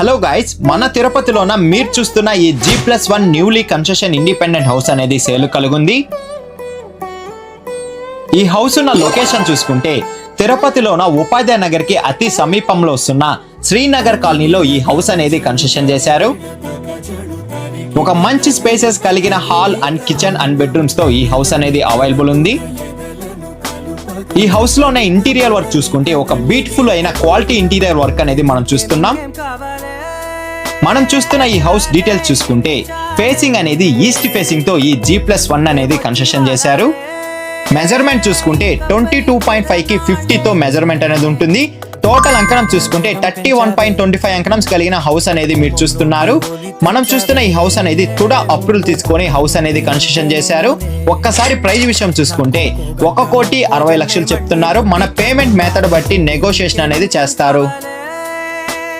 Hello guys, మన తిరుపతిలోన మీరు చూస్తున్న ఈ G+1 newly construction independent house అనేది సేల్ కలుగుంది. ఈ హౌస్ ఉన్న లొకేషన్ చూసుకుంటే తిరుపతిలోన ఉపాధ్యాయ నగర్ కి అతి సమీపంలో వస్తున్న శ్రీనగర్ కాలనీలో ఈ హౌస్ అనేది కన్స్ట్రక్షన్ చేశారు. ఒక మంచి స్పేసెస్ కలిగిన hall and kitchen and bedrooms తో ఈ హౌస్ అనేది అవైలబుల్ ఉంది. ఈ హౌస్ లోనే ఇంటీరియర్ వర్క్ చూసుకుంటే ఒక బ్యూటిఫుల్ అయిన క్వాలిటీ ఇంటీరియర్ వర్క్ అనేది మనం చూస్తున్నాం. మనం చూస్తున్న ఈ హౌస్ డీటెయిల్స్ చూసుకుంటే ఫేసింగ్ అనేది ఈస్ట్ ఫేసింగ్ తో ఈ G+1 అనేది కన్స్ట్రక్షన్ చేశారు. మెజర్మెంట్ చూసుకుంటే 22.5 కి 50 తో మెజర్మెంట్ అనేది ఉంటుంది. టోటల్ అంకణం చూసుకుంటే 31.25 అంకణం కలిగిన హౌస్ అనేది మీరు చూస్తున్నారు. మనం చూస్తున్న ఈ హౌస్ అనేది తుడా అప్రూవల్ తీసుకొని హౌస్ అనేది కన్స్ట్రక్షన్ చేశారు. ఒక్కసారి ప్రైస్ విషయం చూసుకుంటే 1,60,00,000 చెప్తున్నారు. మన పేమెంట్ మెథడ్ బట్టి నెగోషియేషన్ అనేది చేస్తారు.